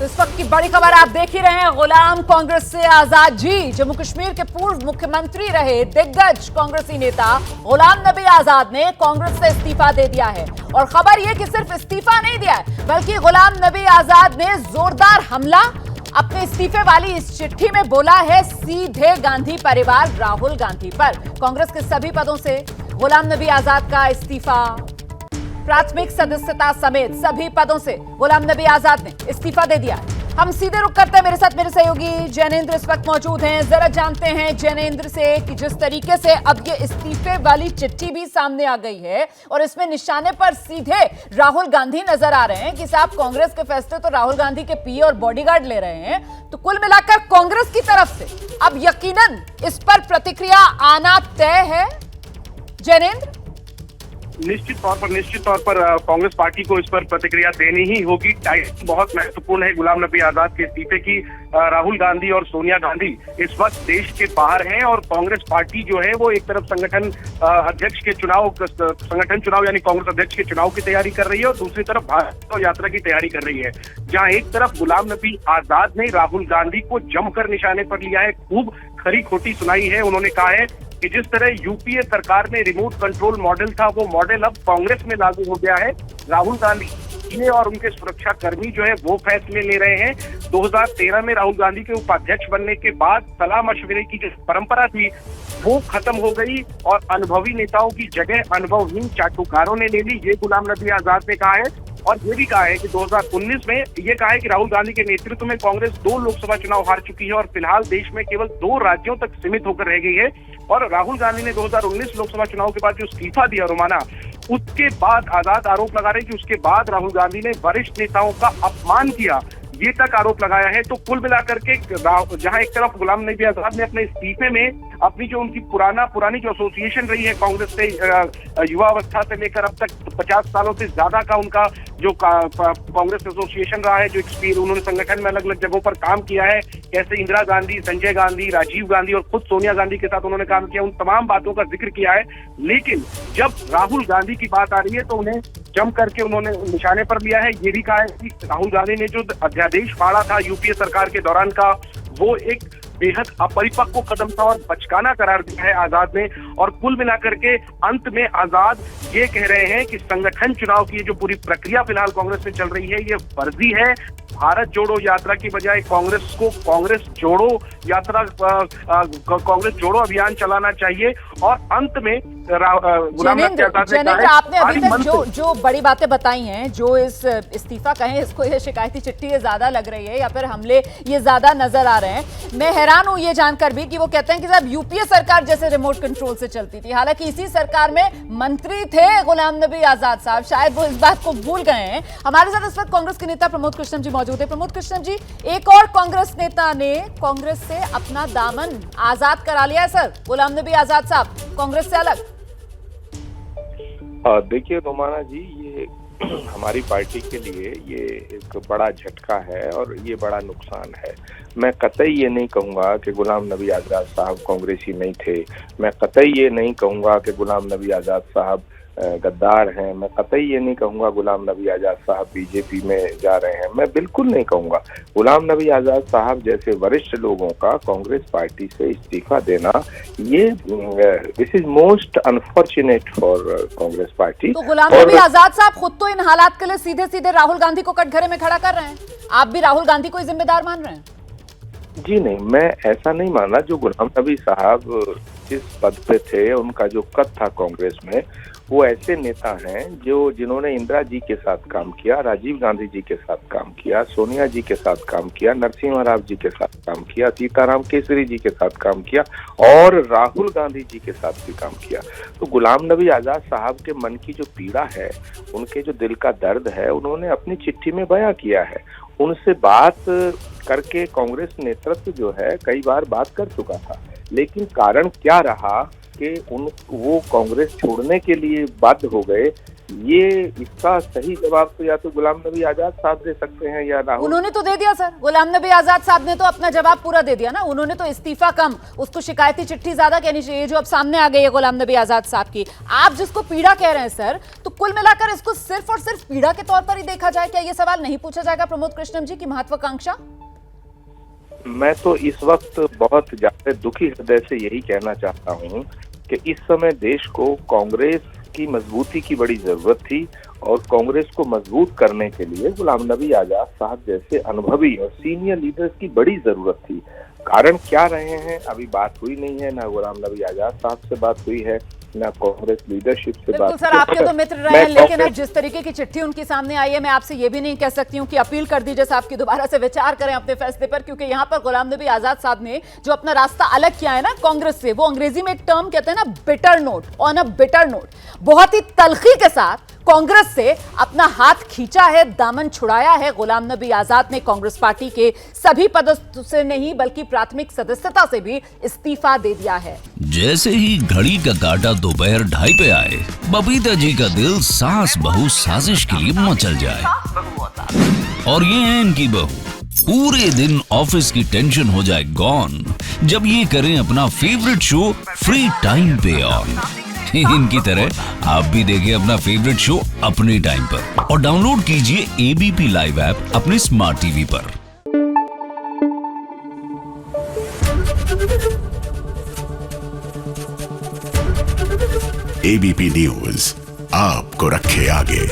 इस वक्त की बड़ी खबर आप देख ही रहे हैं। गुलाम कांग्रेस से आजाद जी, जम्मू कश्मीर के पूर्व मुख्यमंत्री रहे दिग्गज कांग्रेसी नेता गुलाम नबी आजाद ने कांग्रेस से इस्तीफा दे दिया है। और खबर यह कि सिर्फ इस्तीफा नहीं दिया है, बल्कि गुलाम नबी आजाद ने जोरदार हमला अपने इस्तीफे वाली इस चिट्ठी में बोला है सीधे गांधी परिवार राहुल गांधी पर। कांग्रेस के सभी पदों से गुलाम नबी आजाद का इस्तीफा, प्राथमिक सदस्यता समेत सभी पदों से गुलाम नबी आजाद ने इस्तीफा दे दिया। हम सीधे रुक करते हैं, मेरे साथ मेरे सहयोगी जैनेंद्र इस वक्त मौजूद हैं। जरा जानते हैं जैनेंद्र से कि जिस तरीके से अब ये इस्तीफे वाली चिट्ठी भी सामने आ गई है और इसमें निशाने पर सीधे राहुल गांधी नजर आ रहे हैं कि साहब कांग्रेस के फैसले तो राहुल गांधी के पीए और बॉडीगार्ड ले रहे हैं, तो कुल मिलाकर कांग्रेस की तरफ से अब यकीनन इस पर प्रतिक्रिया आना तय है। जैनेंद्र, निश्चित तौर पर कांग्रेस पार्टी को इस पर प्रतिक्रिया देनी ही होगी। टाइम बहुत महत्वपूर्ण है गुलाम नबी आजाद के इस्तीफे की। राहुल गांधी और सोनिया गांधी इस वक्त देश के बाहर हैं और कांग्रेस पार्टी जो है वो एक तरफ संगठन चुनाव यानी कांग्रेस अध्यक्ष के चुनाव की तैयारी कर रही है और दूसरी तरफ भारत यात्रा की तैयारी कर रही है, जहां एक तरफ गुलाम नबी आजाद ने राहुल गांधी को जमकर निशाने पर लिया है, खूब खरी खोटी सुनाई है। उन्होंने कहा है कि जिस तरह यूपीए सरकार में रिमोट कंट्रोल मॉडल था, वो मॉडल अब कांग्रेस में लागू हो गया है। राहुल गांधी ये और उनके सुरक्षा कर्मी जो है वो फैसले ले रहे हैं। 2013 में राहुल गांधी के उपाध्यक्ष बनने के बाद सलाह मशवरे की जो परंपरा थी वो खत्म हो गई और अनुभवी नेताओं की जगह अनुभवहीन चाटुकारों ने ले ली, ये गुलाम नबी आजाद ने कहा है। और ये भी कहा है कि 2019 में ये कहा है कि राहुल गांधी के नेतृत्व में कांग्रेस 2 लोकसभा चुनाव हार चुकी है और फिलहाल देश में केवल 2 राज्यों तक सीमित होकर रह गई है। और राहुल गांधी ने 2019 लोकसभा चुनाव के बाद जो इस्तीफा दिया रोमाना, उसके बाद आजाद आरोप लगा रहे कि उसके बाद राहुल गांधी ने वरिष्ठ नेताओं का अपमान किया, ये तक आरोप लगाया है। तो कुल मिलाकर के जहां एक तरफ गुलाम नबी आजाद ने अपने इस्तीफे में अपनी जो उनकी पुरानी जो एसोसिएशन रही है कांग्रेस से युवा अवस्था से लेकर अब तक 50 सालों से ज्यादा का उनका जो कांग्रेस एसोसिएशन रहा है, जो एक्सपीरियंस उन्होंने संगठन में अलग अलग जगहों पर काम किया है, कैसे इंदिरा गांधी, संजय गांधी, राजीव गांधी और खुद सोनिया गांधी के साथ उन्होंने काम किया, उन तमाम बातों का जिक्र किया है। लेकिन जब राहुल गांधी की बात आ रही है तो उन्हें जम करके उन्होंने निशाने पर लिया है। ये भी कहा है कि राहुल गांधी ने जो अध्यादेश फाड़ा था यूपीए सरकार के दौरान का, वो एक बेहद अपरिपक्व कदम था और बचकाना करार दिया है आजाद ने। और कुल मिलाकर के अंत में आजाद ये कह रहे हैं कि संगठन चुनाव की जो पूरी प्रक्रिया फिलहाल कांग्रेस में चल रही है ये फर्जी है। भारत जोड़ो यात्रा की बजाय कांग्रेस को कांग्रेस जोड़ो यात्रा, कांग्रेस जोड़ो अभियान चलाना चाहिए। और अंत में गुलाम नबी आजाद ने कहा, आपने अभी तक जो बड़ी बातें बताई हैं, जो इस इस्तीफा कहें इसको, ये शिकायती चिट्ठी ये ज्यादा लग रही है या फिर हमले ये ज्यादा नजर आ रहे हैं, मैं हैरान हूं ये जानकर भी कि वो कहते हैं कि साहब यूपीए सरकार जैसे रिमोट कंट्रोल से चलती थी। हालांकि इसी सरकार में मंत्री थे गुलाम नबी आजाद साहब, शायद वो इस बात को भूल गए हैं। हमारे साथ इस वक्त कांग्रेस के नेता प्रमोद कृष्णन जी मौजूद है। प्रमोद कृष्णन जी, एक और कांग्रेस नेता ने कांग्रेस से अपना दामन आजाद करा लिया है सर, गुलाम नबी आजाद साहब कांग्रेस से अलग। देखिए रोमाना जी, ये हमारी पार्टी के लिए ये एक बड़ा झटका है और ये बड़ा नुकसान है। मैं कतई ये नहीं कहूँगा कि गुलाम नबी आजाद साहब कांग्रेसी नहीं थे, मैं कतई ये नहीं कहूँगा कि गुलाम नबी आजाद साहब गद्दार हैं, मैं कतई ये नहीं कहूँगा गुलाम नबी आजाद साहब बीजेपी में जा रहे हैं, मैं बिल्कुल नहीं कहूँगा। गुलाम नबी आजाद साहब जैसे वरिष्ठ लोगों का कांग्रेस पार्टी से इस्तीफा देना, ये this is most unfortunate for Congress party. तो गुलाम नबी आजाद साहब खुद तो इन हालात के लिए सीधे सीधे राहुल गांधी को कटघरे में खड़ा कर रहे हैं, आप भी राहुल गांधी को जिम्मेदार मान रहे हैं? जी नहीं, मैं ऐसा नहीं माना। जो गुलाम नबी साहब जिस पद पे थे, उनका जो कद था कांग्रेस में, वो ऐसे नेता हैं जिन्होंने इंदिरा जी के साथ काम किया, राजीव गांधी जी के साथ काम किया, सोनिया जी के साथ काम किया, नरसिम्हा राव जी के साथ काम किया, सीताराम केसरी जी के साथ काम किया और राहुल गांधी जी के साथ भी काम किया। तो गुलाम नबी आजाद साहब के मन की जो पीड़ा है, उनके जो दिल का दर्द है, उन्होंने अपनी चिट्ठी में बयां किया है। उनसे बात करके कांग्रेस नेतृत्व जो है कई बार बात कर चुका था, लेकिन कारण क्या रहा कि वो कांग्रेस छोड़ने के लिए बाध्य हो गए, ये इसका सही जवाब तो या तो गुलाम नबी आजाद साहब दे सकते हैं या राहुल। उन्होंने तो दे दिया सर, गुलाम नबी आजाद साहब ने तो अपना जवाब पूरा दे दिया ना। उन्होंने तो इस्तीफा कम, उसको शिकायती चिट्ठी ज्यादा कहनी चाहिए, जो अब सामने आ गई है गुलाम नबी आजाद साहब की। आप जिसको पीड़ा कह रहे हैं सर, तो कुल मिलाकर इसको सिर्फ और सिर्फ पीड़ा के तौर पर ही देखा जाए, क्या ये सवाल नहीं पूछा जाएगा प्रमोद कृष्णम जी की महत्वाकांक्षा? मैं तो इस वक्त बहुत ज्यादा दुखी हृदय से यही कहना चाहता हूँ कि इस समय देश को कांग्रेस की मजबूती की बड़ी जरूरत थी और कांग्रेस को मजबूत करने के लिए गुलाम नबी आजाद साहब जैसे अनुभवी और सीनियर लीडर्स की बड़ी जरूरत थी। कारण क्या रहे हैं अभी बात हुई नहीं है, ना गुलाम नबी आजाद साहब से बात हुई है, ना कांग्रेस लीडरशिप से बात। बिल्कुल सर, आपके तो मित्र रहे हैं, लेकिन अब जिस तरीके की चिट्ठी उनकी सामने आई है, मैं आपसे ये भी नहीं कह सकती हूँ कि अपील कर दीजिए साहब की दोबारा से विचार करें अपने फैसले पर, क्योंकि यहाँ पर गुलाम नबी आजाद साहब ने जो अपना रास्ता अलग किया है ना कांग्रेस से, वो अंग्रेजी में एक टर्म कहते हैं ना, bitter note, on a bitter note, बहुत ही तलखी के साथ कांग्रेस से अपना हाथ खींचा है, दामन छुड़ाया है। गुलाम नबी आजाद ने कांग्रेस पार्टी के सभी पदों से नहीं बल्कि प्राथमिक सदस्यता से भी इस्तीफा दे दिया है। जैसे ही घड़ी का काटा दोपहर 2:30 पे आए, बबीता जी का दिल सास बहू साजिश के लिए मचल जाए। और ये है इनकी बहू, पूरे दिन ऑफिस की टेंशन हो जाए गॉन जब ये करें अपना फेवरेट शो फ्री टाइम पे ऑन। इनकी तरह आप भी देखिए अपना फेवरेट शो अपने टाइम पर और डाउनलोड कीजिए एबीपी लाइव ऐप अपने स्मार्ट टीवी पर। एबीपी न्यूज आपको रखे आगे।